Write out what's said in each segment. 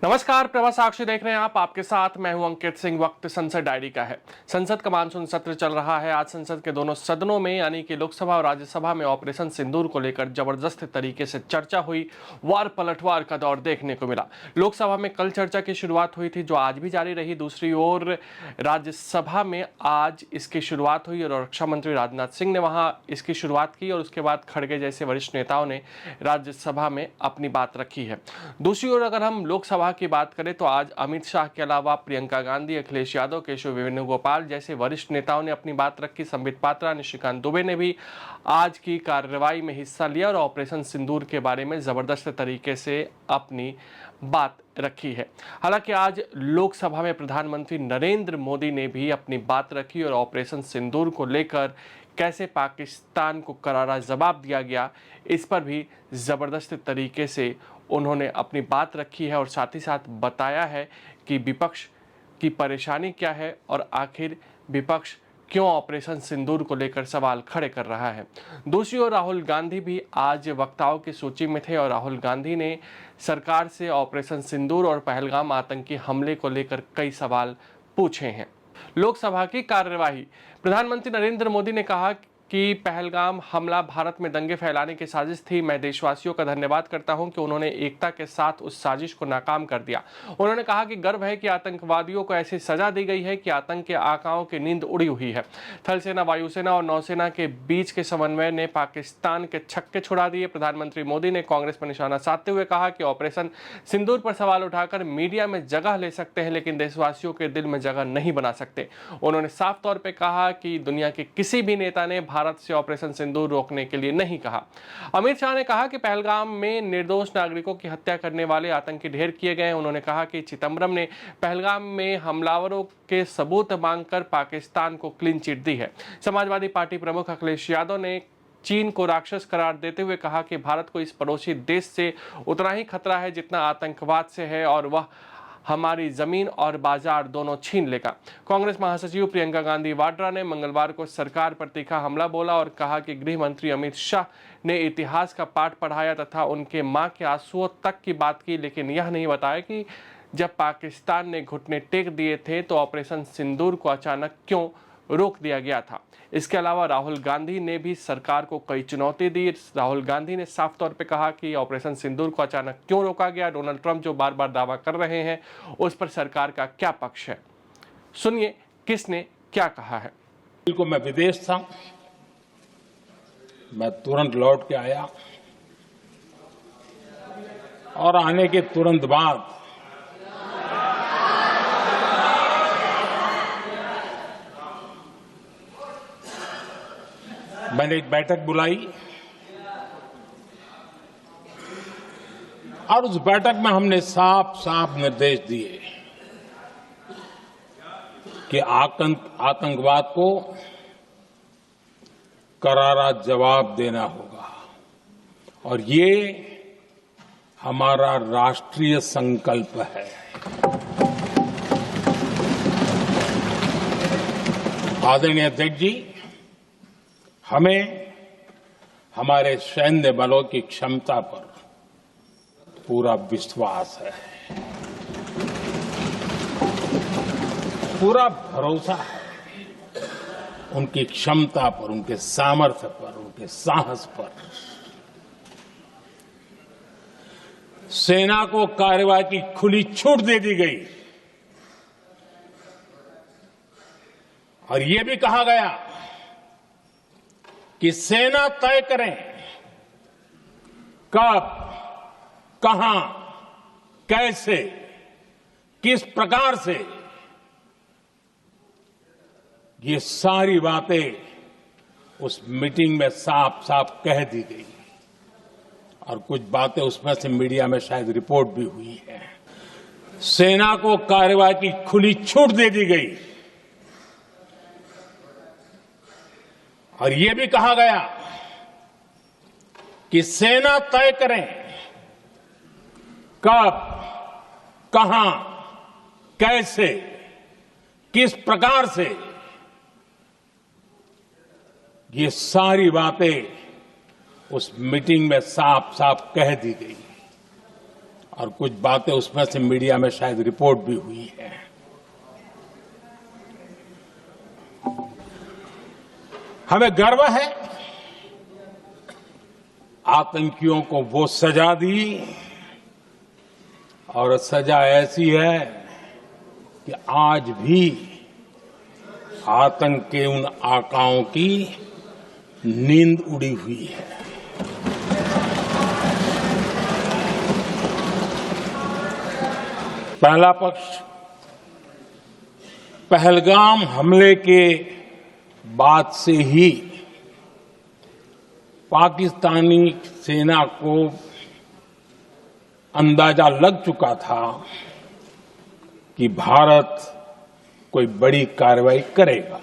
नमस्कार, प्रवास साक्षी देख रहे हैं आप। आपके साथ मैं हूं अंकित सिंह। वक्त संसद डायरी का है। संसद का मानसून सत्र चल रहा है। आज संसद के दोनों सदनों में यानी कि लोकसभा और राज्यसभा में ऑपरेशन सिंदूर को लेकर जबरदस्त तरीके से चर्चा हुई। वार पलटवार का दौर देखने को मिला। लोकसभा में कल चर्चा की शुरुआत हुई थी, जो आज भी जारी रही। दूसरी ओर राज्यसभा में आज इसकी शुरुआत हुई और रक्षा मंत्री राजनाथ सिंह ने वहां इसकी शुरुआत की और उसके बाद खड़गे जैसे वरिष्ठ नेताओं ने राज्यसभा में अपनी बात रखी है। दूसरी ओर अगर हम लोकसभा की बात करें तो आज अमित शाह के अलावा प्रियंका गांधी, अखिलेश यादव, केशव वेणुगोपाल जैसे वरिष्ठ नेताओं ने अपनी बात रखी। संबित पात्रा, निशिकांत दुबे ने भी आज की कार्रवाई में हिस्सा लिया और ऑपरेशन सिंदूर के बारे में जबरदस्त तरीके से अपनी बात रखी है। हालांकि आज लोकसभा में प्रधानमंत्री नरेंद्र मोदी ने भी अपनी बात रखी और ऑपरेशन सिंदूर को लेकर कैसे पाकिस्तान को करारा जवाब दिया गया, इस पर भी जबरदस्त तरीके से उन्होंने अपनी बात रखी है और साथ ही साथ बताया है कि विपक्ष की परेशानी क्या है और आखिर विपक्ष क्यों ऑपरेशन सिंदूर को लेकर सवाल खड़े कर रहा है। दूसरी ओर राहुल गांधी भी आज वक्ताओं की सूची में थे और राहुल गांधी ने सरकार से ऑपरेशन सिंदूर और पहलगाम आतंकी हमले को लेकर कई सवाल पूछे हैं। लोकसभा की कार्यवाही। प्रधानमंत्री नरेंद्र मोदी ने कहा कि पहलगाम हमला भारत में दंगे फैलाने की साजिश थी। मैं देशवासियों का धन्यवाद करता हूं कि उन्होंने एकता के साथ उस साजिश को नाकाम कर दिया। उन्होंने कहा कि गर्व है कि आतंकवादियों को ऐसी सजा दी गई है कि आतंक के आकाओं की नींद उड़ी हुई है। थल सेना, वायुसेना और नौसेना के बीच के समन्वय ने पाकिस्तान के छक्के छुड़ा दिए। प्रधानमंत्री मोदी ने कांग्रेस पर निशाना साधते हुए कहा कि ऑपरेशन सिंदूर पर सवाल उठाकर मीडिया में जगह ले सकते हैं, लेकिन देशवासियों के दिल में जगह नहीं बना सकते। उन्होंने साफ तौर पर कहा कि दुनिया के किसी भी नेता ने भारत से ऑपरेशन सिंदूर रोकने के लिए नहीं कहा। अमित शाह ने कहा कि पहलगाम में निर्दोष नागरिकों की हत्या करने वाले आतंकी ढेर किए गए। उन्होंने कहा कि चिदंबरम ने पहलगाम में हमलावरों के सबूत मांगकर पाकिस्तान को क्लीन चिट दी है। समाजवादी पार्टी प्रमुख अखिलेश यादव ने चीन को राक्षस करार देते हुए कहा कि भारत को इस पड़ोसी देश से उतना ही खतरा है जितना आतंकवाद से है और वह हमारी जमीन और बाजार दोनों छीन लेगा। कांग्रेस महासचिव प्रियंका गांधी वाड्रा ने मंगलवार को सरकार पर तीखा हमला बोला और कहा कि गृह मंत्री अमित शाह ने इतिहास का पाठ पढ़ाया तथा उनके मां के आंसुओं तक की बात की, लेकिन यह नहीं बताया कि जब पाकिस्तान ने घुटने टेक दिए थे तो ऑपरेशन सिंदूर को अचानक क्यों रोक दिया गया था। इसके अलावा राहुल गांधी ने भी सरकार को कई चुनौती दी। राहुल गांधी ने साफ तौर पे कहा कि ऑपरेशन सिंदूर को अचानक क्यों रोका गया। डोनाल्ड ट्रंप जो बार बार दावा कर रहे हैं उस पर सरकार का क्या पक्ष है, सुनिए किसने क्या कहा है। को मैं विदेश था, मैं तुरंत लौट के आया और आने के तुरंत बाद मैंने एक बैठक बुलाई और उस बैठक में हमने साफ साफ निर्देश दिए कि आतंकवाद को करारा जवाब देना होगा और ये हमारा राष्ट्रीय संकल्प है। आदरणीय अध्यक्ष जी, हमें हमारे सैन्य बलों की क्षमता पर पूरा विश्वास है, पूरा भरोसा है उनकी क्षमता पर, उनके सामर्थ्य पर, उनके साहस पर। सेना को कार्रवाई की खुली छूट दे दी गई और यह भी कहा गया कि सेना तय करें कब, कहां, कैसे, किस प्रकार से। ये सारी बातें उस मीटिंग में साफ साफ कह दी गई और कुछ बातें उसमें से मीडिया में शायद रिपोर्ट भी हुई है। सेना को कार्रवाई की खुली छूट दे दी गई और यह भी कहा गया कि सेना तय करें कब, कहां, कैसे, किस प्रकार से। ये सारी बातें उस मीटिंग में साफ साफ कह दी गई और कुछ बातें उसमें से मीडिया में शायद रिपोर्ट भी हुई है। हमें गर्व है आतंकियों को वो सजा दी और सजा ऐसी है कि आज भी आतंक के उन आकाओं की नींद उड़ी हुई है। पहला पक्ष पहलगाम हमले के बाद से ही पाकिस्तानी सेना को अंदाजा लग चुका था कि भारत कोई बड़ी कार्रवाई करेगा।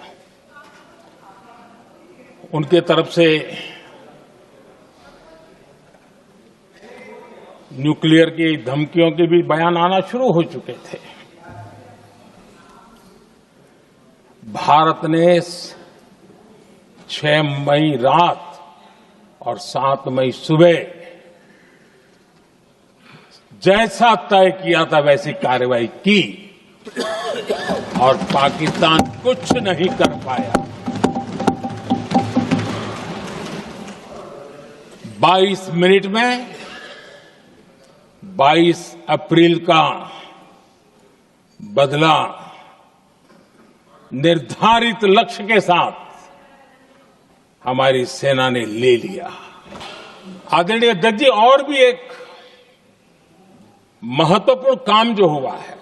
उनके तरफ से न्यूक्लियर की धमकियों के भी बयान आना शुरू हो चुके थे। भारत ने 6 मई रात और 7 मई सुबह जैसा तय किया था वैसी कार्रवाई की और पाकिस्तान कुछ नहीं कर पाया। 22 मिनट में 22 अप्रैल का बदला निर्धारित लक्ष्य के साथ हमारी सेना ने ले लिया। आदरणीय अध्यक्ष जी, और भी एक महत्वपूर्ण काम जो हुआ है,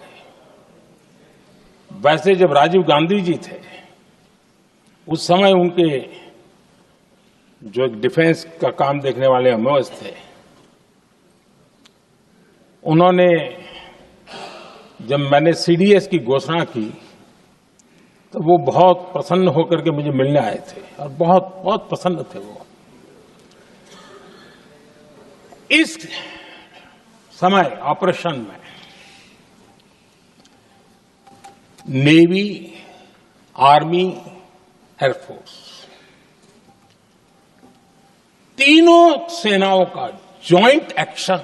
वैसे जब राजीव गांधी जी थे उस समय उनके जो एक डिफेंस का काम देखने वाले अमोस थे, उन्होंने जब मैंने सीडीएस की घोषणा की तो वो बहुत प्रसन्न होकर के मुझे मिलने आए थे और बहुत बहुत प्रसन्न थे वो। इस समय ऑपरेशन में नेवी, आर्मी, एयरफोर्स तीनों सेनाओं का जॉइंट एक्शन,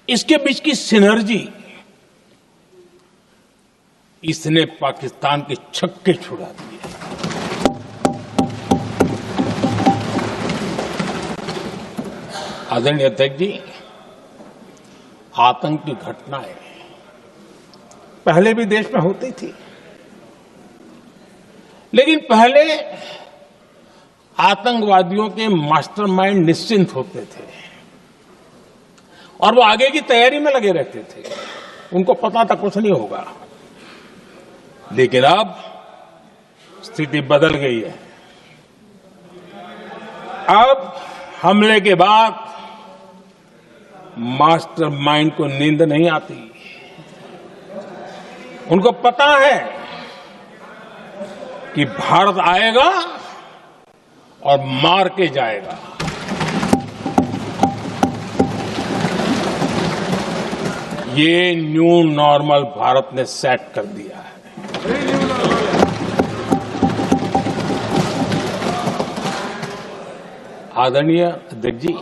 इसके बीच की सिनर्जी, इसने पाकिस्तान के छक्के छुड़ा दिए। आदरणीय अध्यक्ष जी, आतंक की घटनाएं पहले भी देश में होती थी, लेकिन पहले आतंकवादियों के मास्टरमाइंड निश्चिंत होते थे और वो आगे की तैयारी में लगे रहते थे, उनको पता था कुछ नहीं होगा। लेकिन अब स्थिति बदल गई है। अब हमले के बाद मास्टरमाइंड को नींद नहीं आती। उनको पता है कि भारत आएगा और मार के जाएगा। ये न्यू नॉर्मल भारत ने सेट कर दिया है। आदरणीय अध्यक्ष जी,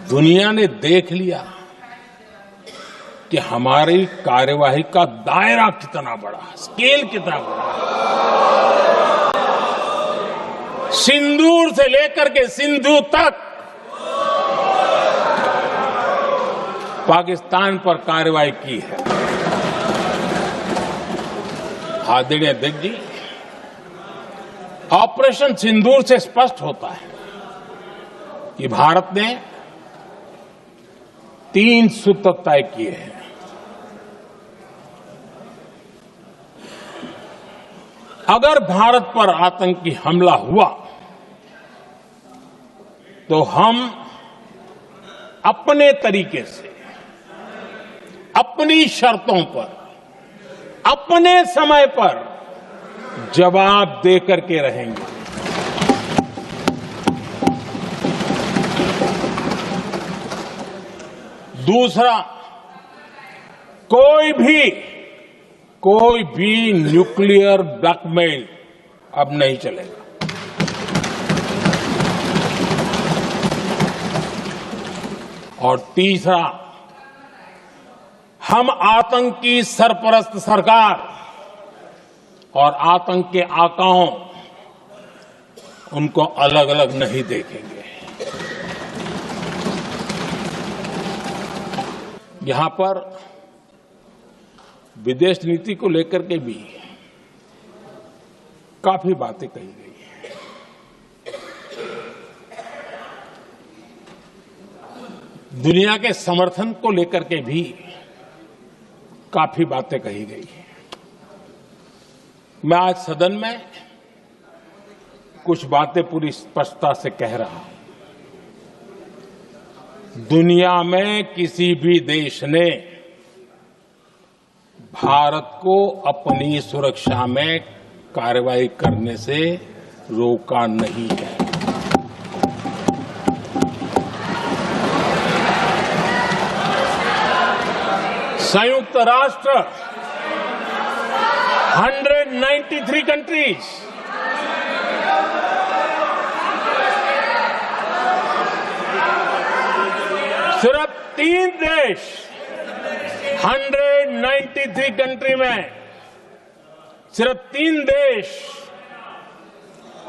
दुनिया ने देख लिया कि हमारी कार्यवाही का दायरा कितना बड़ा, स्केल कितना बड़ा। सिंदूर से लेकर के सिंधु तक पाकिस्तान पर कार्रवाई की है। आदरणीय अध्यक्ष जी, ऑपरेशन सिंदूर से स्पष्ट होता है कि भारत ने 3 सूत्र तय किए हैं। अगर भारत पर आतंकी हमला हुआ तो हम अपने तरीके से, अपनी शर्तों पर, अपने समय पर जवाब दे करके रहेंगे। दूसरा, कोई भी न्यूक्लियर ब्लैकमेल अब नहीं चलेगा। और तीसरा, हम आतंक की सरपरस्त सरकार और आतंक के आकाओं उनको अलग अलग नहीं देखेंगे। यहां पर विदेश नीति को लेकर के भी काफी बातें कही गई हैं। दुनिया के समर्थन को लेकर के भी काफी बातें कही गई हैं। मैं आज सदन में कुछ बातें पूरी स्पष्टता से कह रहा हूं। दुनिया में किसी भी देश ने भारत को अपनी सुरक्षा में कार्रवाई करने से रोका नहीं है। संयुक्त राष्ट्र 193 कंट्रीज, सिर्फ 3 देश 193 कंट्री में सिर्फ 3 देश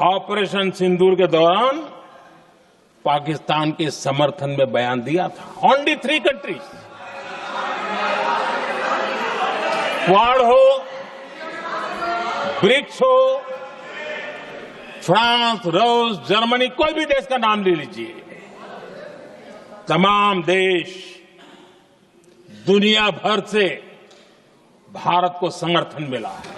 ऑपरेशन सिंदूर के दौरान पाकिस्तान के समर्थन में बयान दिया था। Only 3 countries. क्वाड हो, ब्रिक्स हो, फ्रांस, रूस, जर्मनी, कोई भी देश का नाम ले लीजिए, तमाम देश दुनिया भर से भारत को समर्थन मिला है।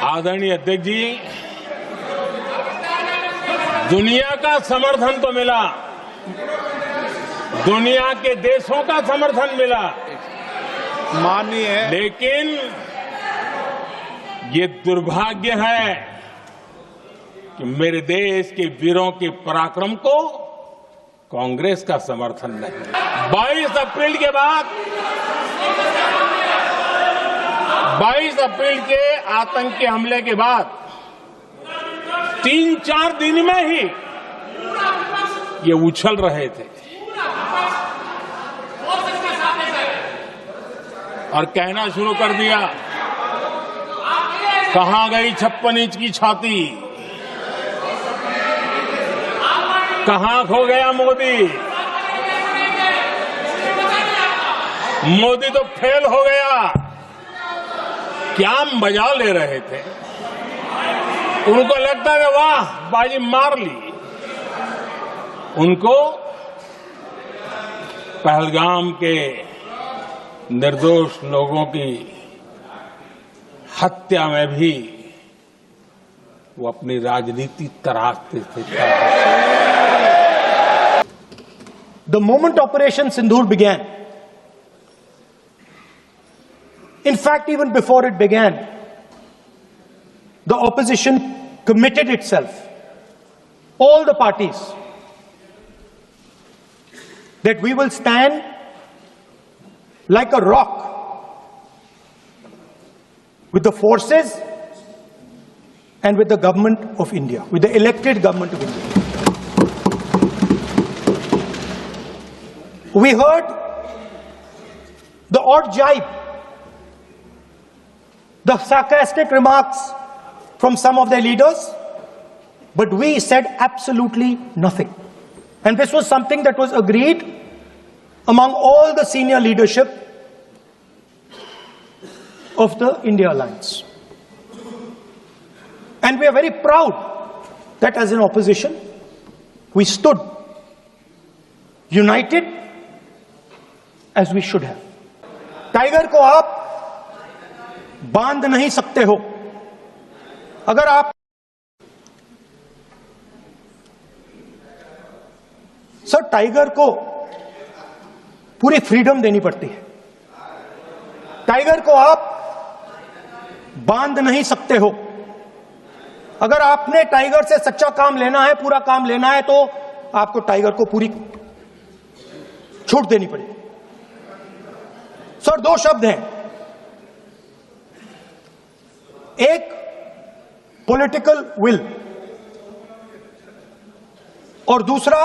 आदरणीय अध्यक्ष जी, दुनिया का समर्थन तो मिला, दुनिया के देशों का समर्थन मिला, माननीय है, लेकिन ये दुर्भाग्य है कि मेरे देश के वीरों के पराक्रम को कांग्रेस का समर्थन नहीं। 22 अप्रैल के बाद, 22 अप्रैल के आतंकी हमले के बाद 3-4 दिन में ही ये उछल रहे थे और कहना शुरू कर दिया, कहां गई 56 इंच की छाती, कहां खो गया मोदी, मोदी तो फेल हो गया। क्या मजा ले रहे थे। उनको लगता है वाह बाजी मार ली। उनको पहलगाम के निर्दोष लोगों की हत्या में भी वो अपनी राजनीति तराशते थे। the moment Operation Sindoor began, in fact, even before it began, the opposition committed itself, all the parties, that we will stand like a rock with the forces and with the government of India, with the elected government of India. We heard the odd jibe, the sarcastic remarks from some of their leaders, but we said absolutely nothing. And this was something that was agreed among all the senior leadership of the India Alliance. And we are very proud that as an opposition, we stood united as we should have. Tiger को आप बांध नहीं सकते हो। अगर आप sir tiger को पूरी फ्रीडम देनी पड़ती है। टाइगर को आप बांध नहीं सकते हो। अगर आपने टाइगर से सच्चा काम लेना है, पूरा काम लेना है, तो आपको टाइगर को पूरी छूट देनी पड़ेगी। सर 2 शब्द हैं, एक पॉलिटिकल विल और दूसरा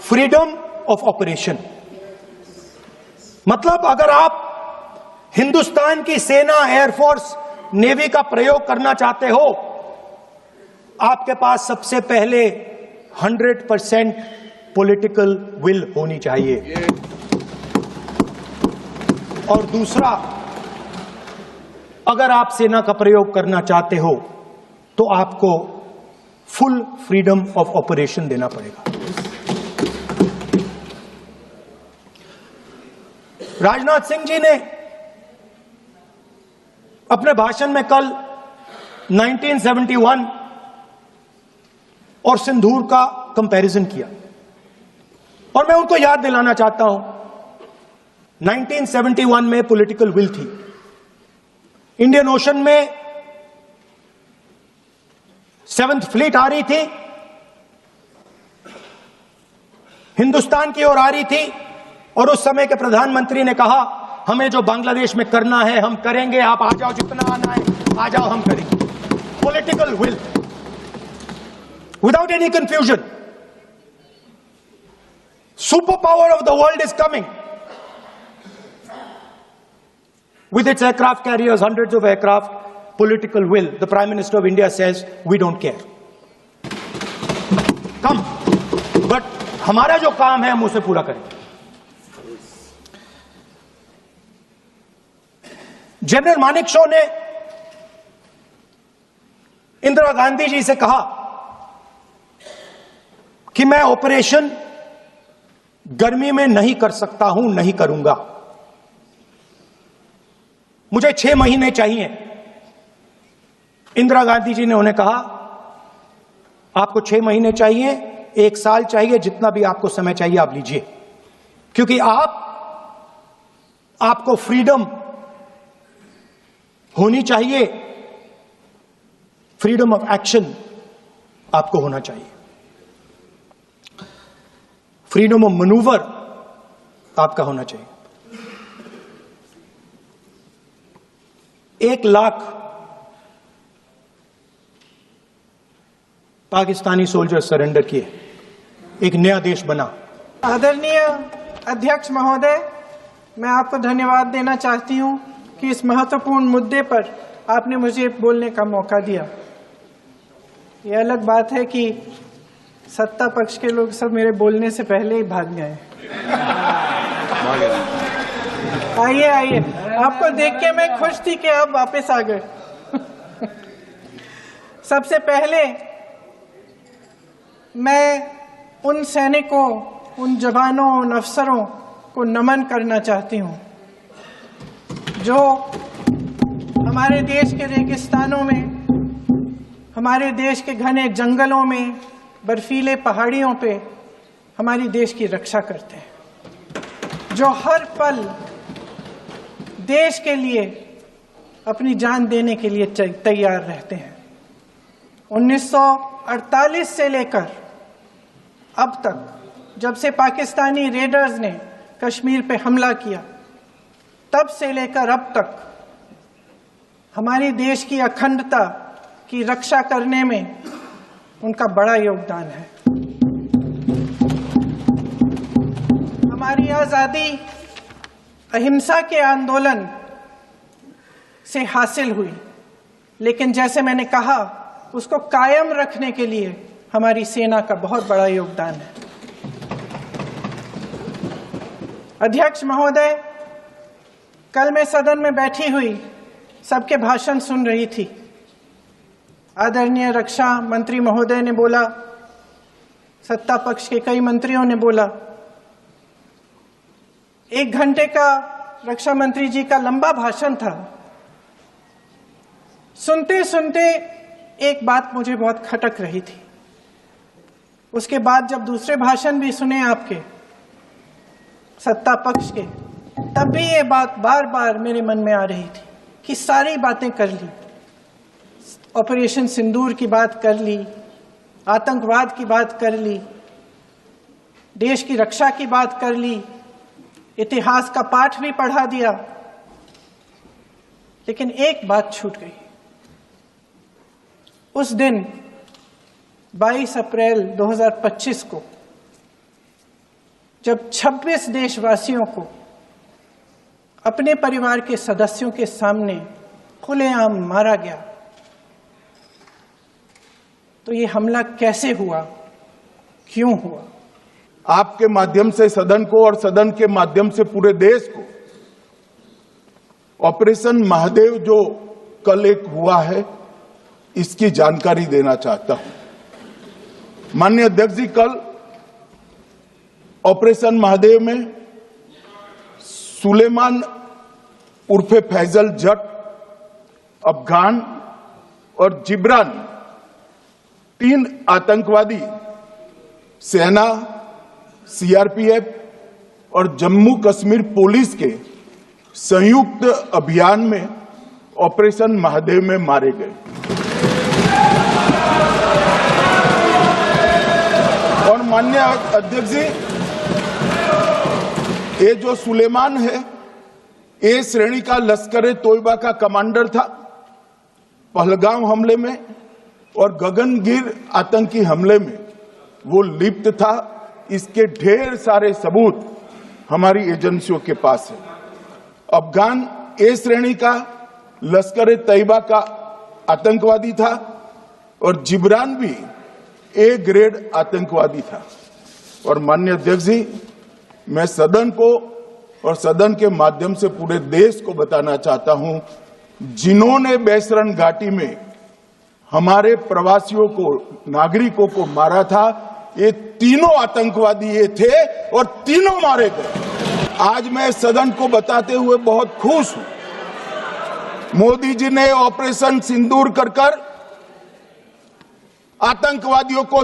फ्रीडम ऑफ ऑपरेशन। मतलब अगर आप हिंदुस्तान की सेना, एयरफोर्स, नेवी का प्रयोग करना चाहते हो, आपके पास सबसे पहले 100% पॉलिटिकल विल होनी चाहिए। और दूसरा, अगर आप सेना का प्रयोग करना चाहते हो तो आपको फुल फ्रीडम ऑफ ऑपरेशन देना पड़ेगा। राजनाथ सिंह जी ने अपने भाषण में कल 1971 और सिंदूर का कंपैरिजन किया और मैं उनको याद दिलाना चाहता हूं, 1971 में पॉलिटिकल विल थी। इंडियन ओशन में 7th फ्लीट आ रही थी, हिंदुस्तान की ओर आ रही थी और उस समय के प्रधानमंत्री ने कहा हमें जो बांग्लादेश में करना है हम करेंगे, आप आ जाओ, जितना आना है आ जाओ, हम करेंगे। Political will without any confusion. Super power of the world is coming with its aircraft carriers, hundreds of aircraft, political will. The Prime Minister of India says, we don't care. Come. But हमारा जो काम है हम उसे पूरा करेंगे। General Manekshaw ने इंदिरा गांधी जी से कहा कि मैं ऑपरेशन गर्मी में नहीं कर सकता हूं, नहीं करूंगा, मुझे 6 महीने चाहिए। इंदिरा गांधी जी ने उन्हें कहा आपको 6 महीने चाहिए, 1 साल चाहिए, जितना भी आपको समय चाहिए आप लीजिए, क्योंकि आपको फ्रीडम होनी चाहिए, फ्रीडम ऑफ एक्शन आपको होना चाहिए, फ्रीडम ऑफ मैनूवर आपका होना चाहिए। 1 लाख पाकिस्तानी सोल्जर सरेंडर किए, एक नया देश बना। आदरणीय अध्यक्ष महोदय, मैं आपको धन्यवाद देना चाहती हूं कि इस महत्वपूर्ण मुद्दे पर आपने मुझे बोलने का मौका दिया। ये अलग बात है कि सत्ता पक्ष के लोग सब मेरे बोलने से पहले ही भाग गए। आइए, आपको देख के मैं खुश थी कि आप वापस आ गए। सबसे पहले मैं उन सैनिकों, उन जवानों, उन अफसरों को नमन करना चाहती हूं जो हमारे देश के रेगिस्तानों में, हमारे देश के घने जंगलों में, बर्फीले पहाड़ियों पे हमारी देश की रक्षा करते हैं, जो हर पल देश के लिए अपनी जान देने के लिए तैयार रहते हैं। 1948 से लेकर अब तक, जब से पाकिस्तानी रेडर्स ने कश्मीर पे हमला किया, तब से लेकर अब तक हमारे देश की अखंडता की रक्षा करने में उनका बड़ा योगदान है। हमारी आजादी अहिंसा के आंदोलन से हासिल हुई, लेकिन जैसे मैंने कहा, उसको कायम रखने के लिए हमारी सेना का बहुत बड़ा योगदान है। अध्यक्ष महोदय, कल मैं सदन में बैठी हुई सबके भाषण सुन रही थी। आदरणीय रक्षा मंत्री महोदय ने बोला, सत्ता पक्ष के कई मंत्रियों ने बोला, 1 घंटे का रक्षा मंत्री जी का लंबा भाषण था। सुनते सुनते एक बात मुझे बहुत खटक रही थी। उसके बाद जब दूसरे भाषण भी सुने आपके सत्ता पक्ष के, तब भी ये बात बार बार मेरे मन में आ रही थी कि सारी बातें कर ली, ऑपरेशन सिंदूर की बात कर ली, आतंकवाद की बात कर ली, देश की रक्षा की बात कर ली, इतिहास का पाठ भी पढ़ा दिया, लेकिन एक बात छूट गई। उस दिन 22 अप्रैल 2025 को जब 26 देशवासियों को अपने परिवार के सदस्यों के सामने खुलेआम मारा गया, तो ये हमला कैसे हुआ, क्यों हुआ? आपके माध्यम से सदन को और सदन के माध्यम से पूरे देश को ऑपरेशन महादेव जो कल एक हुआ है, इसकी जानकारी देना चाहता हूं। माननीय अध्यक्ष जी, कल ऑपरेशन महादेव में सुलेमान उर्फे फैजल जट, अफगान और जिब्रान, 3 आतंकवादी सेना, सीआरपीएफ और जम्मू कश्मीर पुलिस के संयुक्त अभियान में ऑपरेशन महादेव में मारे गए। और माननीय अध्यक्ष जी, ये जो सुलेमान है, ए श्रेणी का लश्कर ए तोयबा का कमांडर था। पहलगाम हमले में और गगनगिर आतंकी हमले में वो लिप्त था। इसके ढेर सारे सबूत हमारी एजेंसियों के पास है। अफगान ए श्रेणी का लश्कर ए तैयबा का आतंकवादी था और जिब्रान भी ए ग्रेड आतंकवादी था। और माननीय अध्यक्ष जी, मैं सदन को और सदन के माध्यम से पूरे देश को बताना चाहता हूं, जिन्होंने बैसरन घाटी में हमारे प्रवासियों को, नागरिकों को मारा था, ये तीनों आतंकवादी ये थे और तीनों मारे गए। आज मैं सदन को बताते हुए बहुत खुश हूं। मोदी जी ने ऑपरेशन सिंदूर कर आतंकवादियों को,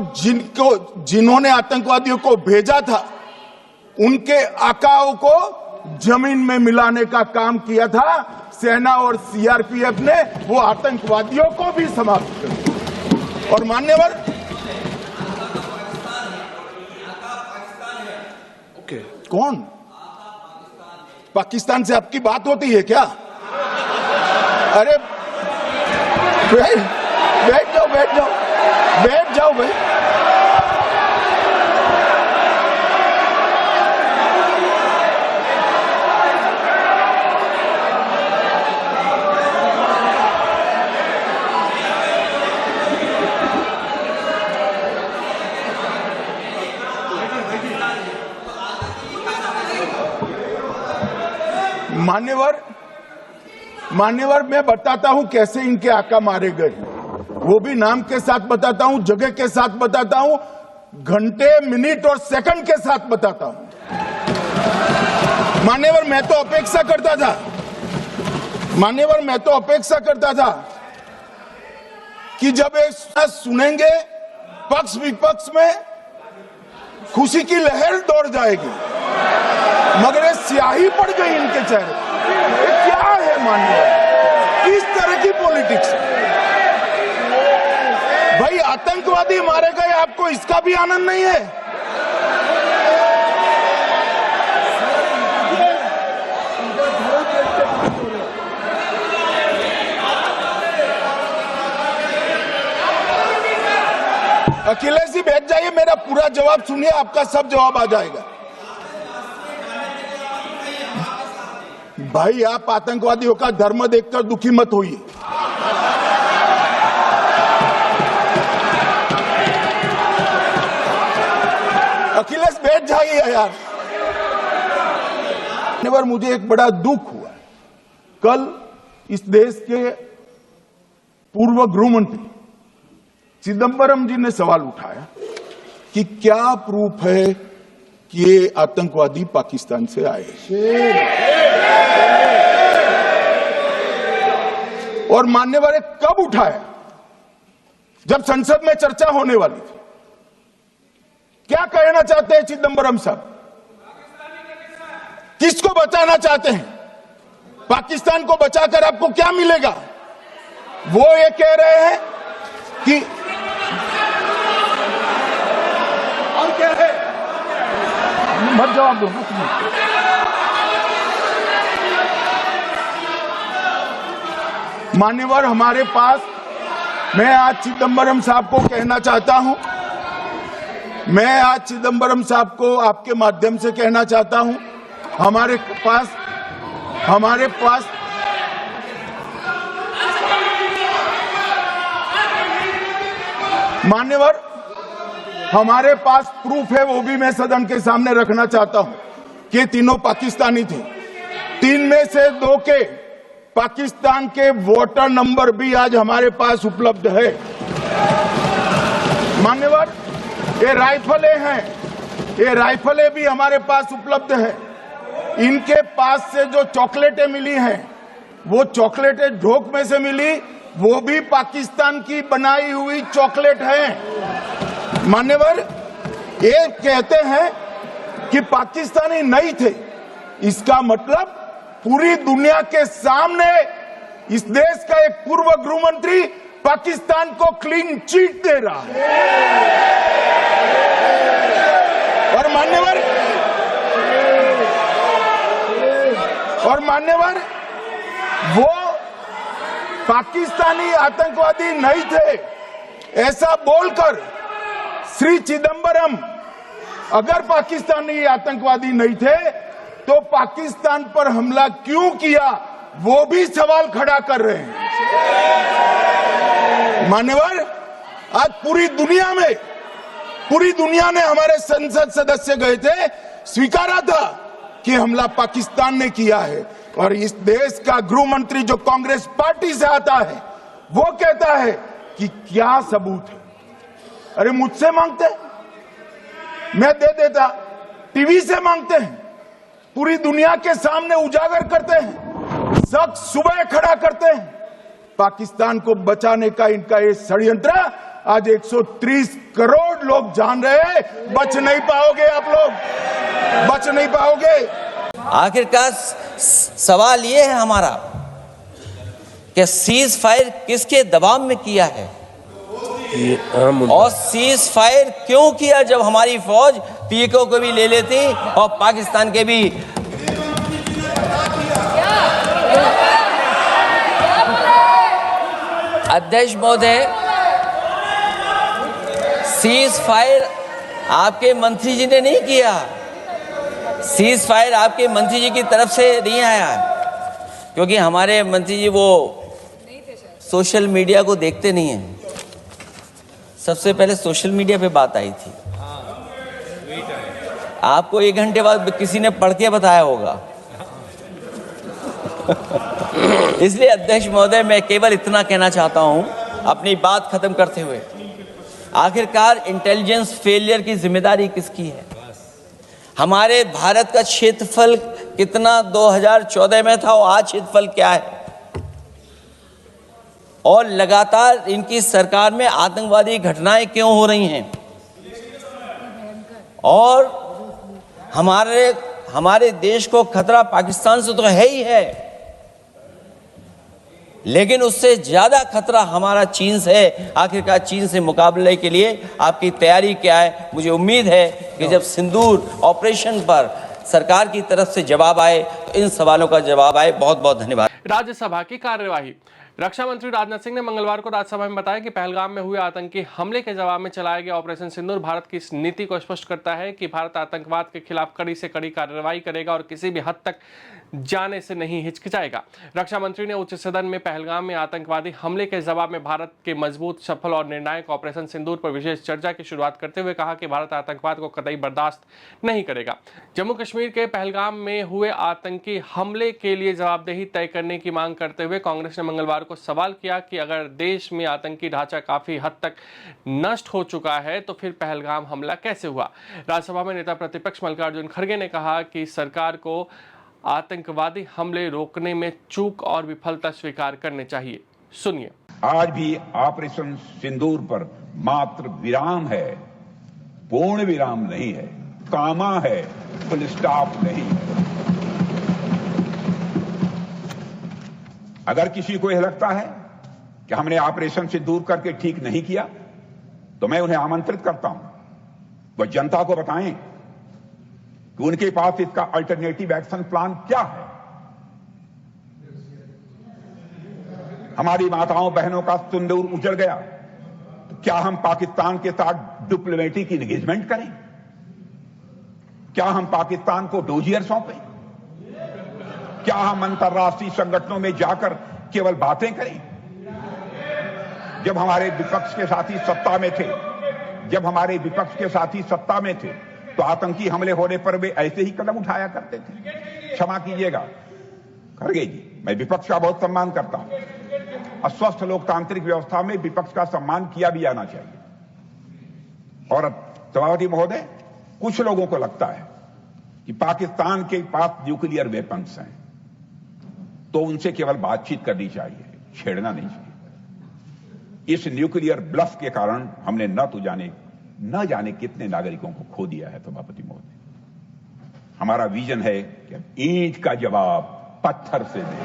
जिन्होंने आतंकवादियों को भेजा था, उनके आकाओं को जमीन में मिलाने का काम किया था। सेना और सीआरपीएफ ने वो आतंकवादियों को भी समाप्त कर दिया। और मान्यवर, कौन पाकिस्तान से आपकी बात होती है क्या? अरे बैठ जाओ भाई। मान्यवर, मैं बताता हूं कैसे इनके आका मारे गए, वो भी नाम के साथ बताता हूं, जगह के साथ बताता हूं, घंटे, मिनट और सेकंड के साथ बताता हूं। मान्यवर, मैं तो अपेक्षा करता था कि जब ये सुनेंगे पक्ष विपक्ष में खुशी की लहर दौड़ जाएगी, मगर ये स्याही पड़ गई इनके चेहरे। ये क्या है माननीय, किस तरह की पॉलिटिक्स? भाई आतंकवादी मारे गए, आपको इसका भी आनंद नहीं है? अखिलेश जी बैठ जाइए, मेरा पूरा जवाब सुनिए, आपका सब जवाब आ जाएगा। भाई आप आतंकवादियों का धर्म देखकर दुखी मत होइए। अखिलेश बैठ जाइए यार। मुझे एक बड़ा दुख हुआ। कल इस देश के पूर्व गृह मंत्री चिदंबरम जी ने सवाल उठाया कि क्या प्रूफ है कि ये आतंकवादी पाकिस्तान से आए। और मान्यवर कब उठाया? जब संसद में चर्चा होने वाली थी। क्या कहना चाहते हैं चिदंबरम साहब? किसको बचाना चाहते हैं? पाकिस्तान को बचाकर आपको क्या मिलेगा? वो ये कह रहे हैं कि और क्या है, मत जवाब दो। मान्यवर, हमारे पास मैं आज चिदम्बरम साहब को कहना चाहता हूं, मैं आज चिदम्बरम साहब को आपके माध्यम से कहना चाहता हूं, हमारे पास मान्यवर, हमारे पास प्रूफ है, वो भी मैं सदन के सामने रखना चाहता हूं कि तीनों पाकिस्तानी थे। 3 में से 2 के पाकिस्तान के वोटर नंबर भी आज हमारे पास उपलब्ध है। मान्यवर, ये राइफलें हैं, ये राइफलें भी हमारे पास उपलब्ध है। इनके पास से जो चॉकलेटें मिली हैं, वो चॉकलेटें ढोक में से मिली, वो भी पाकिस्तान की बनाई हुई चॉकलेट है। मान्यवर, ये कहते हैं कि पाकिस्तानी नहीं थे, इसका मतलब पूरी दुनिया के सामने इस देश का एक पूर्व गृह मंत्री पाकिस्तान को क्लीन चिट दे रहा है। और मान्यवर, वो पाकिस्तानी आतंकवादी नहीं थे ऐसा बोलकर श्री चिदम्बरम अगर पाकिस्तानी आतंकवादी नहीं थे तो पाकिस्तान पर हमला क्यों किया, वो भी सवाल खड़ा कर रहे हैं। मान्यवर, आज पूरी दुनिया ने हमारे संसद सदस्य गए थे, स्वीकारा था कि हमला पाकिस्तान ने किया है। और इस देश का गृह मंत्री जो कांग्रेस पार्टी से आता है, वो कहता है कि क्या सबूत है। अरे मुझसे मांगते, मैं दे देता, टीवी से मांगते हैं, पूरी दुनिया के सामने उजागर करते हैं, शख्स सुबह खड़ा करते हैं। पाकिस्तान को बचाने का इनका ये षड्यंत्र आज 130 करोड़ लोग जान रहे हैं। बच नहीं पाओगे आप लोग, बच नहीं पाओगे। आखिरकार सवाल ये है हमारा कि सीज फायर किसके दबाव में किया है और सीज फायर क्यों किया जब हमारी फौज पीओके को भी ले लेती और पाकिस्तान के भी। अध्यक्ष महोदय, सीज फायर आपके मंत्री जी ने नहीं किया, सीज फायर आपके मंत्री जी की तरफ से नहीं आया, क्योंकि हमारे मंत्री जी वो सोशल मीडिया को देखते नहीं हैं। सबसे पहले सोशल मीडिया पे बात आई थी, आपको 1 घंटे बाद किसी ने पढ़ के बताया होगा। इसलिए अध्यक्ष महोदय, मैं केवल इतना कहना चाहता हूं अपनी बात खत्म करते हुए, आखिरकार इंटेलिजेंस फेलियर की जिम्मेदारी किसकी है? हमारे भारत का क्षेत्रफल कितना 2014 में था और आज क्षेत्रफल क्या है? और लगातार इनकी सरकार में आतंकवादी घटनाएं क्यों हो रही हैं? और हमारे देश को खतरा पाकिस्तान से तो है ही है, लेकिन उससे ज्यादा खतरा हमारा चीन से है। आखिरकार चीन से मुकाबले के लिए आपकी तैयारी क्या है? मुझे उम्मीद है कि जब सिंदूर ऑपरेशन पर सरकार की तरफ से जवाब आए तो इन सवालों का जवाब आए। बहुत बहुत धन्यवाद। राज्यसभा की कार्यवाही। रक्षा मंत्री राजनाथ सिंह ने मंगलवार को राज्यसभा में बताया कि पहलगाम में हुए आतंकी हमले के जवाब में चलाया गया ऑपरेशन सिंदूर भारत की इस नीति को स्पष्ट करता है कि भारत आतंकवाद के खिलाफ कड़ी से कड़ी कार्रवाई करेगा और किसी भी हद तक जाने से नहीं हिचकिचाएगा। रक्षा मंत्री ने उच्च सदन में पहलगाम में आतंकवादी हमले के जवाब में भारत के मजबूत, सफल और निर्णायक ऑपरेशन सिंदूर पर विशेष चर्चा की शुरुआत करते हुए कहा कि भारत आतंकवाद को कतई बर्दाश्त नहीं करेगा। जम्मू कश्मीर के पहलगाम में हुए आतंकी हमले के लिए जवाबदेही तय करने की मांग करते हुए कांग्रेस ने मंगलवार को सवाल किया कि अगर देश में आतंकी ढांचा काफी हद तक नष्ट हो चुका है तो फिर पहलगाम हमला कैसे हुआ। राज्यसभा में नेता प्रतिपक्ष मल्लिकार्जुन खड़गे ने कहा कि सरकार को आतंकवादी हमले रोकने में चूक और विफलता स्वीकार करनी चाहिए। सुनिए। आज भी ऑपरेशन सिंदूर पर मात्र विराम है, पूर्ण विराम नहीं है, कामा है, फुल स्टॉप नहीं है। अगर किसी को यह लगता है कि हमने ऑपरेशन सिंदूर करके ठीक नहीं किया तो मैं उन्हें आमंत्रित करता हूं, वह जनता को बताएं कि उनके पास इसका अल्टरनेटिव एक्शन प्लान क्या है। हमारी माताओं बहनों का सिंदूर उजड़ गया, तो क्या हम पाकिस्तान के साथ डिप्लोमेटिक इंगेजमेंट करें? क्या हम पाकिस्तान को डोजियर सौंपें? क्या हम अंतर्राष्ट्रीय संगठनों में जाकर केवल बातें करें? जब हमारे विपक्ष के साथी सत्ता में थे, तो आतंकी हमले होने पर वे ऐसे ही कदम उठाया करते थे। क्षमा कीजिएगा खड़गे जी, मैं विपक्ष का बहुत सम्मान करता हूं। अस्वस्थ लोकतांत्रिक व्यवस्था में विपक्ष का सम्मान किया भी जाना चाहिए। और सभापति महोदय, कुछ लोगों को लगता है कि पाकिस्तान के पास न्यूक्लियर वेपन्स हैं, तो उनसे केवल बातचीत करनी चाहिए, छेड़ना नहीं चाहिए। इस न्यूक्लियर ब्लफ के कारण हमने न जाने कितने नागरिकों को खो दिया है। सभापति महोदय, हमारा विजन है कि ईंट का जवाब पत्थर से दें।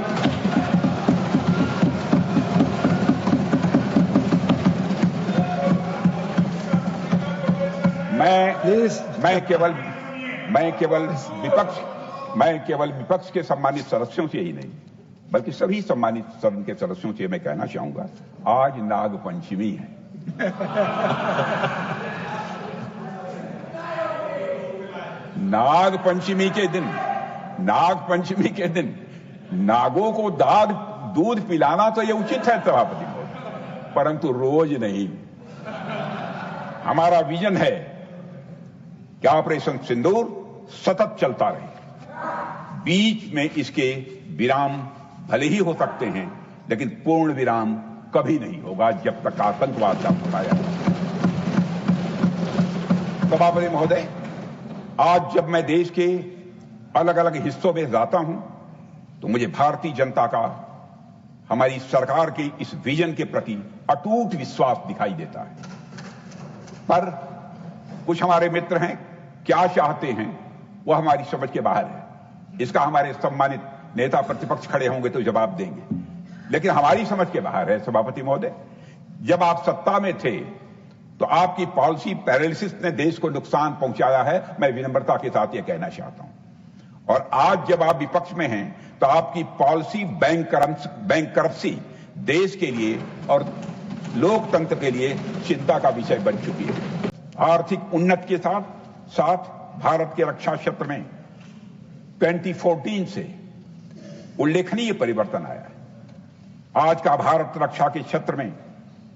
मैं केवल विपक्ष के सम्मानित सदस्यों से ही नहीं, बल्कि सभी सम्मानित सदन के सदस्यों से मैं कहना चाहूंगा, आज नागपंचमी है। नागपंचमी के दिन नागों को दूध पिलाना तो ये उचित है सभापति, परंतु रोज नहीं। हमारा विजन है कि ऑपरेशन सिंदूर सतत चलता रहे। बीच में इसके विराम भले ही हो सकते हैं, लेकिन पूर्ण विराम कभी नहीं होगा जब तक आतंकवाद का फैलाया जाए। सभापति महोदय, आज जब मैं देश के अलग अलग हिस्सों में जाता हूं, तो मुझे भारतीय जनता का हमारी सरकार के इस विजन के प्रति अटूट विश्वास दिखाई देता है। पर कुछ हमारे मित्र हैं, क्या चाहते हैं वो हमारी समझ के बाहर है। इसका हमारे सम्मानित नेता प्रतिपक्ष खड़े होंगे तो जवाब देंगे, लेकिन हमारी समझ के बाहर है। सभापति महोदय, जब आप सत्ता में थे तो आपकी पॉलिसी पैरालिसिस ने देश को नुकसान पहुंचाया है, मैं विनम्रता के साथ यह कहना चाहता हूं। और आज जब आप विपक्ष में हैं तो आपकी पॉलिसी बैंकरप्सी देश के लिए और लोकतंत्र के लिए चिंता का विषय बन चुकी है। आर्थिक उन्नति के साथ साथ भारत के रक्षा क्षेत्र में 2014 से उल्लेखनीय परिवर्तन आया है। आज का भारत रक्षा के क्षेत्र में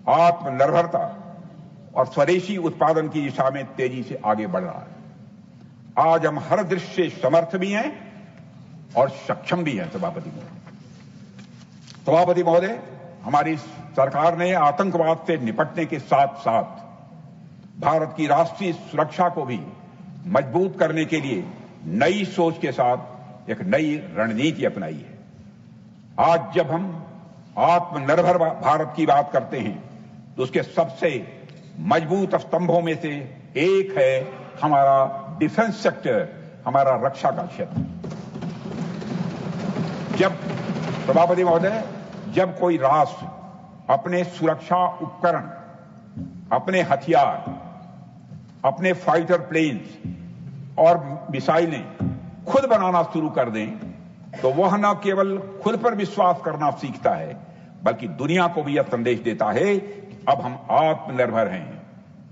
आत्मनिर्भरता और स्वदेशी उत्पादन की दिशा में तेजी से आगे बढ़ रहा है। आज हम हर दृष्टि से समर्थ भी हैं और सक्षम भी हैं। सभापति महोदय, हमारी सरकार ने आतंकवाद से निपटने के साथ साथ भारत की राष्ट्रीय सुरक्षा को भी मजबूत करने के लिए नई सोच के साथ एक नई रणनीति अपनाई है। आज जब हम आत्मनिर्भर भारत की बात करते हैं तो उसके सबसे मजबूत स्तंभों में से एक है हमारा डिफेंस सेक्टर, हमारा रक्षा का क्षेत्र। जब सभापति महोदय, जब कोई राष्ट्र अपने सुरक्षा उपकरण, अपने हथियार, अपने फाइटर प्लेन्स और मिसाइलें खुद बनाना शुरू कर दें, तो वह न केवल खुद पर विश्वास करना सीखता है, बल्कि दुनिया को भी यह संदेश देता है कि अब हम आत्मनिर्भर हैं,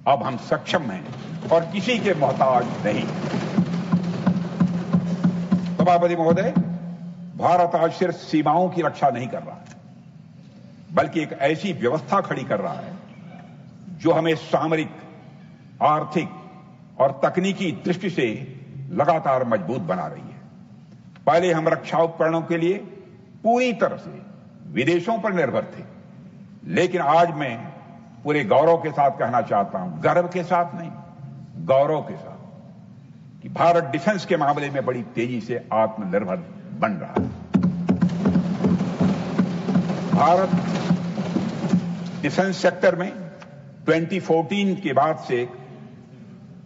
अब हम सक्षम हैं और किसी के मोहताज नहीं। सभापति महोदय, भारत आज सिर्फ सीमाओं की रक्षा नहीं कर रहा है, बल्कि एक ऐसी व्यवस्था खड़ी कर रहा है जो हमें सामरिक, आर्थिक और तकनीकी दृष्टि से लगातार मजबूत बना रही है। पहले हम रक्षा उपकरणों के लिए पूरी तरह से विदेशों पर निर्भर थे, लेकिन आज मैं पूरे गौरव के साथ कहना चाहता हूं, गर्व के साथ नहीं, गौरव के साथ, कि भारत डिफेंस के मामले में बड़ी तेजी से आत्मनिर्भर बन रहा है। भारत डिफेंस सेक्टर में 2014 के बाद से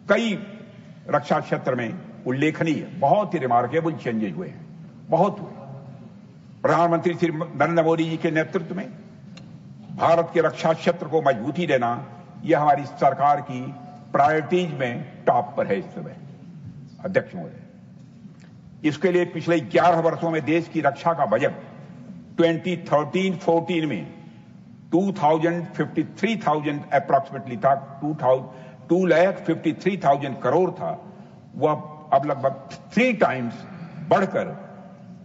कई रक्षा क्षेत्र में उल्लेखनीय, बहुत ही रिमार्केबल चेंजेस हुए हैं, बहुत हुए। प्रधानमंत्री श्री नरेंद्र मोदी जी के नेतृत्व में भारत के रक्षा क्षेत्र को मजबूती देना, यह हमारी सरकार की प्रायोरिटीज में टॉप पर है इस समय। अध्यक्ष महोदय, इसके लिए पिछले 11 वर्षों में देश की रक्षा का बजट 2013-14 में 2,53,000 अप्रॉक्सीमेटली था, 2,53,000 करोड़ था। वह अब लगभग 3 टाइम्स बढ़कर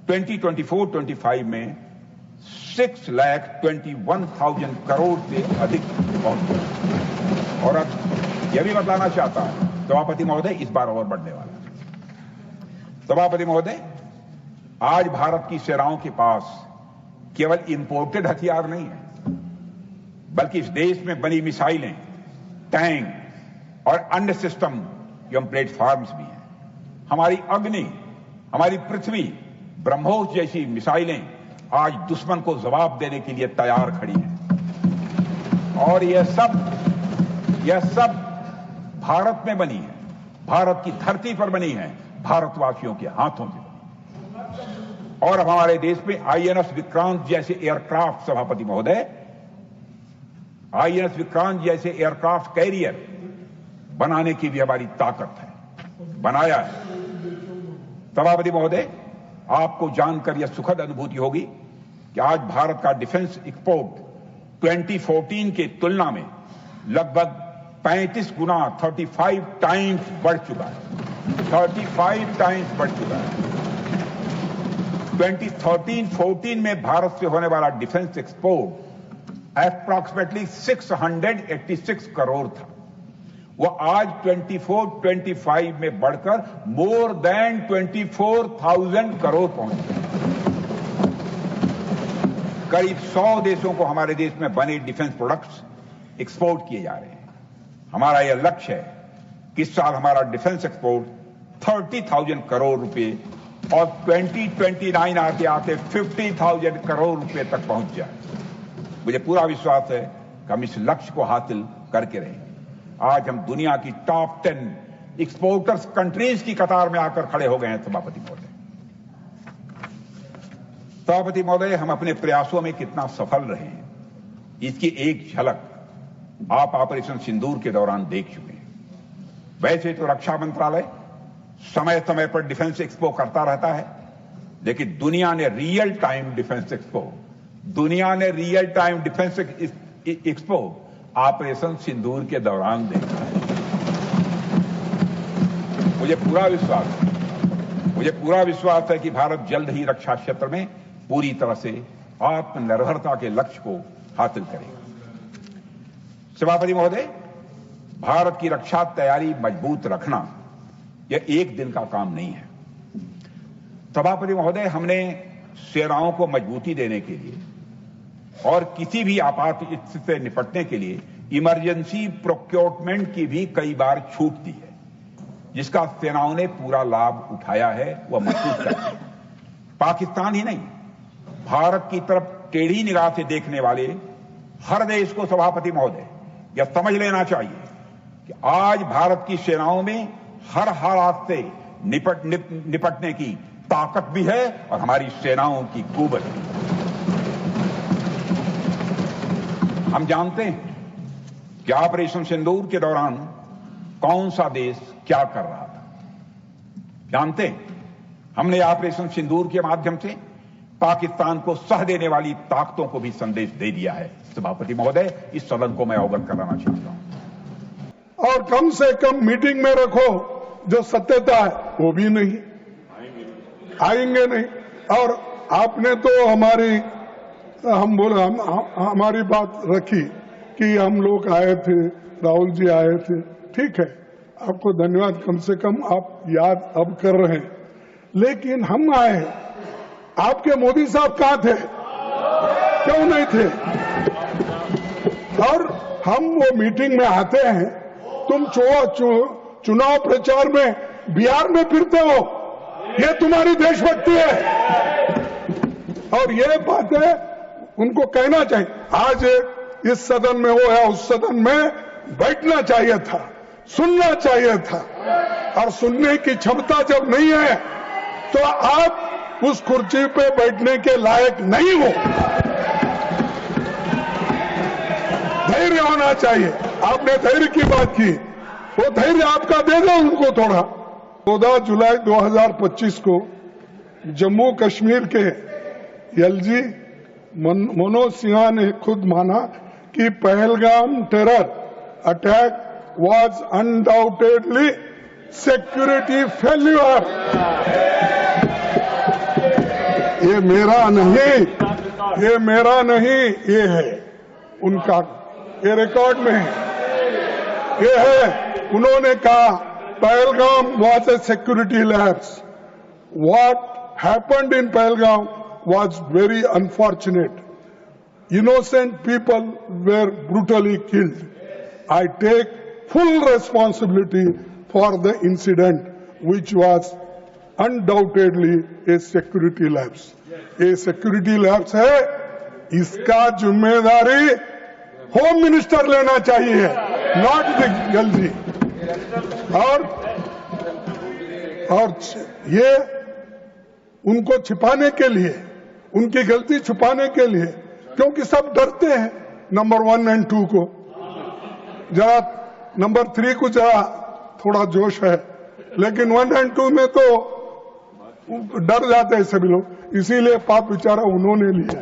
2024-25 में 6,21,000 करोड़ से अधिक पहुंच गया। और अब यह भी बतलाना चाहता है सभापति महोदय, इस बार और बढ़ने वाला है। सभापति महोदय, आज भारत की सेनाओं के पास केवल इंपोर्टेड हथियार नहीं है, बल्कि इस देश में बनी मिसाइलें, टैंक और अन्य सिस्टम एवं प्लेटफॉर्म्स भी हैं। हमारी अग्नि, हमारी पृथ्वी, ब्रह्मोस जैसी मिसाइलें आज दुश्मन को जवाब देने के लिए तैयार खड़ी हैं। और यह सब भारत में बनी है, भारत की धरती पर बनी है, भारतवासियों के हाथों से बनी। और अब हमारे देश में आईएनएस विक्रांत जैसे एयरक्राफ्ट, सभापति महोदय, आईएनएस विक्रांत जैसे एयरक्राफ्ट कैरियर बनाने की भी हमारी ताकत है, बनाया है। सभापति महोदय, आपको जानकर यह सुखद अनुभूति होगी कि आज भारत का डिफेंस एक्सपोर्ट 2014 के तुलना में लगभग 35 गुना 35 टाइम्स बढ़ चुका है। 35 टाइम्स बढ़ चुका है। 2013-14 में भारत से होने वाला डिफेंस एक्सपोर्ट अप्रॉक्सीमेटली 686 करोड़ था। वो आज 24-25 में बढ़कर मोर देन 24,000 करोड़ पहुंच गया। करीब 100 देशों को हमारे देश में बने डिफेंस प्रोडक्ट्स एक्सपोर्ट किए जा रहे हैं। हमारा यह लक्ष्य है कि इस साल हमारा डिफेंस एक्सपोर्ट 30,000 करोड़ रुपए और 2029 आते आते 50,000 करोड़ रुपए तक पहुंच जाए। मुझे पूरा विश्वास है कि हम इस लक्ष्य को हासिल करके रहेंगे। आज हम दुनिया की टॉप 10 एक्सपोर्टर्स कंट्रीज की कतार में आकर खड़े हो गए हैं। सभापति महोदय, हम अपने प्रयासों में कितना सफल रहे हैं, इसकी एक झलक आप ऑपरेशन सिंदूर के दौरान देख चुके हैं। वैसे तो रक्षा मंत्रालय समय समय पर डिफेंस एक्सपो करता रहता है, लेकिन दुनिया ने real time defence expo operation Sindoor के दौरान देखा है। मुझे पूरा विश्वास है कि भारत जल्द ही रक्षा क्षेत्र में पूरी तरह से आत्मनिर्भरता के लक्ष्य को हासिल करेगा। सभापति महोदय, भारत की रक्षा तैयारी मजबूत रखना यह एक दिन का काम नहीं है। सभापति महोदय, हमने सेनाओं को मजबूती देने के लिए और किसी भी आपात स्थिति से निपटने के लिए इमरजेंसी प्रोक्योरमेंट की भी कई बार छूट दी है, जिसका सेनाओं ने पूरा लाभ उठाया है, वह महसूस करते हैं। पाकिस्तान ही नहीं, भारत की तरफ टेढ़ी निगाह से देखने वाले हर देश को सभापति महोदय यह समझ लेना चाहिए कि आज भारत की सेनाओं में हर हालात से निपटने की ताकत भी है और हमारी सेनाओं की कुव्वत भी। हम जानते हैं कि ऑपरेशन सिंदूर के दौरान कौन सा देश क्या कर रहा था। जानते हैं, हमने ऑपरेशन सिंदूर के माध्यम से पाकिस्तान को सह देने वाली ताकतों को भी संदेश दे दिया है। सभापति महोदय, इस सदन को मैं अवगत कराना चाहता हूं। और कम से कम मीटिंग में रखो, जो सत्यता है वो भी नहीं आएंगे नहीं। और आपने तो हमारी बात रखी कि हम लोग आए थे, राहुल जी आए थे, ठीक है, आपको धन्यवाद, कम से कम आप याद अब कर रहे हैं। लेकिन हम आए, आपके मोदी साहब कहाँ थे? क्यों नहीं थे? और हम वो मीटिंग में आते हैं, तुम चुनाव प्रचार में बिहार में फिरते हो, ये तुम्हारी देशभक्ति है। और ये बातें उनको कहना चाहिए। आज इस सदन में हो या उस सदन में बैठना चाहिए था, सुनना चाहिए था। और सुनने की क्षमता जब नहीं है तो आप उस कुर्सी पे बैठने के लायक नहीं हो। धैर्य होना चाहिए। आपने धैर्य की बात की, वो धैर्य आपका दे दो उनको थोड़ा। 14 जुलाई 2025 को जम्मू कश्मीर के एलजी मनोज सिन्हा ने खुद माना कि Pahalgam terror attack was undoubtedly security failure. ये मेरा नहीं, ये है उनका, ये रिकॉर्ड में है, ये है। उन्होंने कहा Pahalgam was a security lapse. What happened in Pahalgam was very unfortunate. Innocent people were brutally killed. I take full responsibility for the incident, which was undoubtedly a security lapse. ये security lapse है, इसका जिम्मेदारी home minister लेना चाहिए, not the गलती। और ये उनको छिपाने के लिए, उनकी गलती छुपाने के लिए, क्योंकि सब डरते हैं नंबर 1 और 2 को, जरा नंबर 3 को जरा थोड़ा जोश है, लेकिन 1 और 2 में तो डर जाते हैं सभी लोग। इसीलिए पाप बेचारा उन्होंने लिया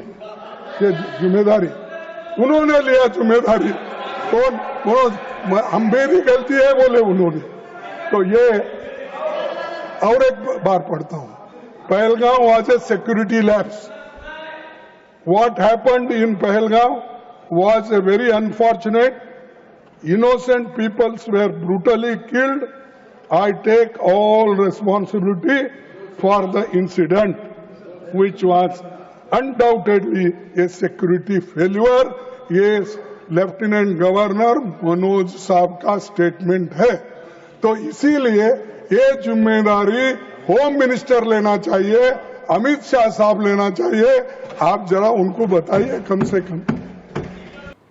ये जिम्मेदारी, उन्होंने लिया जिम्मेदारी, तो हम भी गलती है बोले उन्होंने। तो ये और एक बार पढ़ता हूं, Pahalgam was a security lapse. What happened in Pahalgam was a very unfortunate. Innocent peoples were brutally killed. I take all responsibility for the incident, which was undoubtedly a security failure. Yes, lieutenant governor Manoj साहब का statement है। तो इसीलिए ये जिम्मेदारी home minister लेना चाहिए, अमित शाह साहब लेना चाहिए। आप जरा उनको बताइए कम से कम।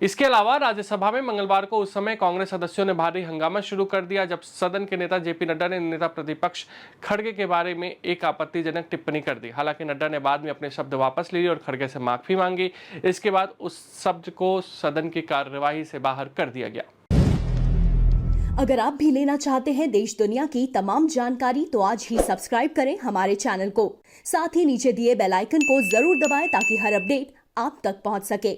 इसके अलावा राज्यसभा में मंगलवार को उस समय कांग्रेस सदस्यों ने भारी हंगामा शुरू कर दिया जब सदन के नेता जेपी नड्डा ने नेता प्रतिपक्ष खड़गे के बारे में एक आपत्तिजनक टिप्पणी कर दी। हालांकि नड्डा ने बाद में अपने शब्द वापस ले लिए और खड़गे से माफी मांगी। इसके बाद उस शब्द को सदन की कार्यवाही से बाहर कर दिया गया। अगर आप भी लेना चाहते हैं देश दुनिया की तमाम जानकारी तो आज ही सब्सक्राइब करें हमारे चैनल को। साथ ही नीचे दिए बेल आइकन को जरूर दबाएं ताकि हर अपडेट आप तक पहुंच सके।